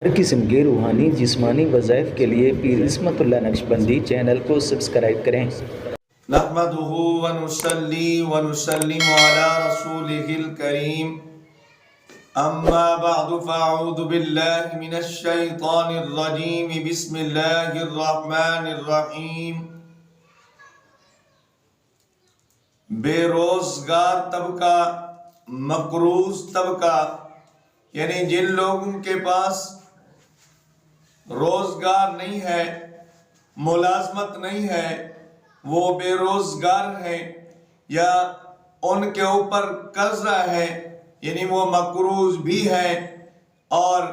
ہر قسم کے روحانی جسمانی وظائف کے لیے پیر عصمت اللہ نقشبندی چینل کو سبسکرائب کریں۔ نحمده ونصلي ونسلم على رسوله الكريم اما بعد فاعوذ بالله من الشيطان الرجيم بسم الله الرحمن الرحيم۔ بے روزگار طبقہ، مقروض طبقہ، یعنی جن لوگوں کے پاس روزگار نہیں ہے، ملازمت نہیں ہے، وہ بے روزگار ہیں، یا ان کے اوپر قرضہ ہے، یعنی وہ مقروض بھی ہے اور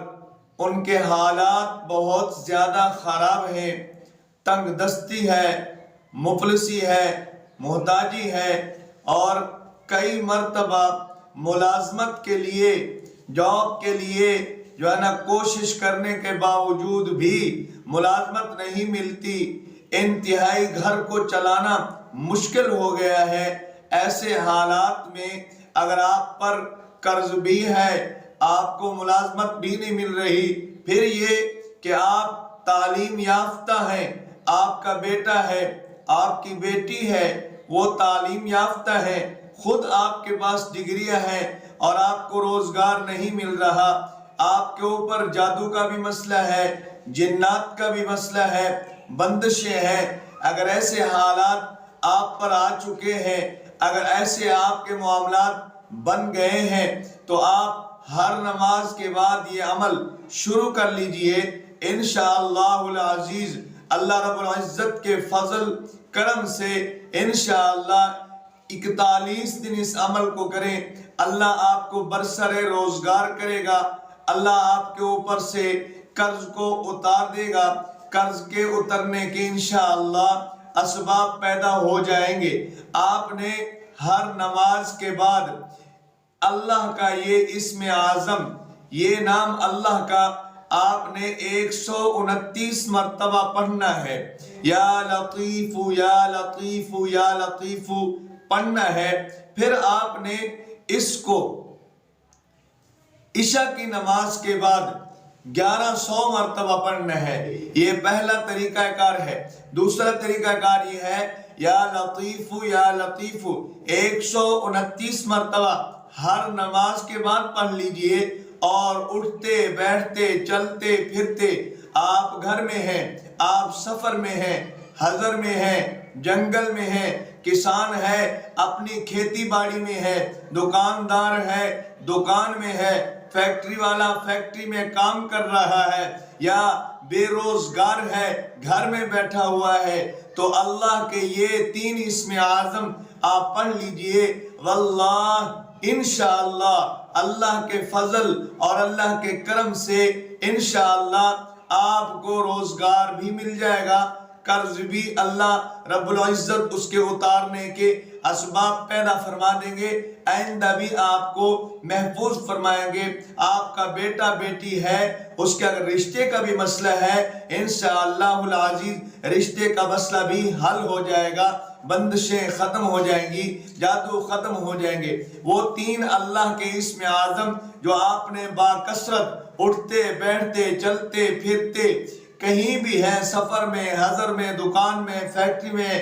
ان کے حالات بہت زیادہ خراب ہیں، تنگ دستی ہے، مفلسی ہے، محتاجی ہے، اور کئی مرتبہ ملازمت کے لیے، جاب کے لیے جو ہے نا کوشش کرنے کے باوجود بھی ملازمت نہیں ملتی، انتہائی گھر کو چلانا مشکل ہو گیا ہے۔ ایسے حالات میں اگر آپ پر قرض بھی ہے، آپ کو ملازمت بھی نہیں مل رہی، پھر یہ کہ آپ تعلیم یافتہ ہیں، آپ کا بیٹا ہے، آپ کی بیٹی ہے، وہ تعلیم یافتہ ہے، خود آپ کے پاس ڈگریاں ہیں اور آپ کو روزگار نہیں مل رہا، آپ کے اوپر جادو کا بھی مسئلہ ہے، جنات کا بھی مسئلہ ہے، بندشیں ہیں۔ اگر ایسے حالات آپ پر آ چکے ہیں، اگر ایسے آپ کے معاملات بن گئے ہیں، تو آپ ہر نماز کے بعد یہ عمل شروع کر لیجئے۔ انشاءاللہ العزیز اللہ رب العزت کے فضل کرم سے انشاءاللہ 41 دن اس عمل کو کریں، اللہ آپ کو برسر روزگار کرے گا، اللہ آپ کے اوپر سے قرض کو اتار دے گا، قرض کے اترنے کے انشاءاللہ اسباب پیدا ہو جائیں گے۔ آپ نے ہر نماز کے بعد اللہ کا یہ اسم اعظم، یہ نام اللہ کا آپ نے 129 مرتبہ پڑھنا ہے، یا لطیف یا لطیف یا لطیف پڑھنا ہے۔ پھر آپ نے اس کو عشاء کی نماز کے بعد 1100 مرتبہ پڑھنا ہے۔ یہ پہلا طریقہ کار ہے۔ دوسرا طریقہ کار یہ ہے، یا لطیف 129 مرتبہ ہر نماز کے بعد پڑھ لیجئے، اور اٹھتے بیٹھتے چلتے پھرتے، آپ گھر میں ہیں، آپ سفر میں ہیں، حضر میں ہیں، جنگل میں ہیں، کسان ہے، اپنی کھیتی باڑی میں ہے، دکاندار ہے، دکان میں ہے، فیکٹری والا فیکٹری میں کام کر رہا ہے، یا بے روزگار ہے، گھر میں بیٹھا ہوا ہے، تو اللہ کے یہ 3 اسم اعظم آپ پڑھ لیجئے، واللہ انشاءاللہ اللہ کے فضل اور اللہ کے کرم سے انشاءاللہ آپ کو روزگار بھی مل جائے گا، قرض بھی اللہ رب العزت اس کے اتارنے کے اسباب پیدا فرما دیں گے، آئندہ بھی آپ کو محفوظ فرمائیں گے۔ آپ کا بیٹا بیٹی ہے، اس کے اگر رشتے کا بھی مسئلہ ہے، انشاءاللہ العزیز رشتے کا مسئلہ بھی حل ہو جائے گا، بندشیں ختم ہو جائیں گی، جادو ختم ہو جائیں گے۔ وہ 3 اللہ کے اسم اعظم جو آپ نے باکثرت اٹھتے بیٹھتے چلتے پھرتے کہیں بھی ہے، سفر میں، حضر میں، دکان میں، فیکٹری میں،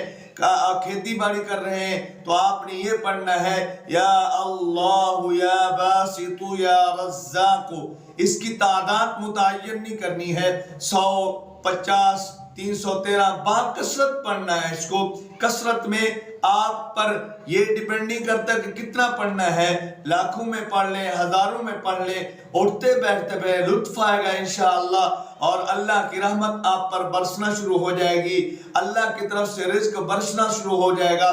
کھیتی باڑی کر رہے ہیں، تو آپ نے یہ پڑھنا ہے، یا اللہ یا باسط یا رزاق۔ اس کی تعداد متعین نہیں کرنی ہے، 100، 50، 313، باکثرت پڑھنا ہے اس کو۔ کثرت میں آپ پر یہ ڈیپینڈ نہیں کرتا کہ کتنا پڑھنا ہے، لاکھوں میں پڑھ لیں، ہزاروں میں پڑھ لیں، اٹھتے بیٹھتے بے لطف آئے گا انشاءاللہ، اور اللہ کی رحمت آپ پر برسنا شروع ہو جائے گی، اللہ کی طرف سے رزق برسنا شروع ہو جائے گا،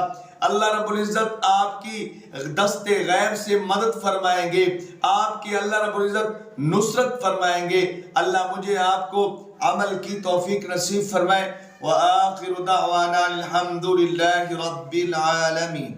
اللہ رب العزت آپ کی دست غیب سے مدد فرمائیں گے، آپ کی اللہ رب العزت نصرت فرمائیں گے۔ اللہ مجھے آپ کو عمل کی توفیق نصیب فرمائے۔ وآخر دعوانا الحمدللہ رب العالمین۔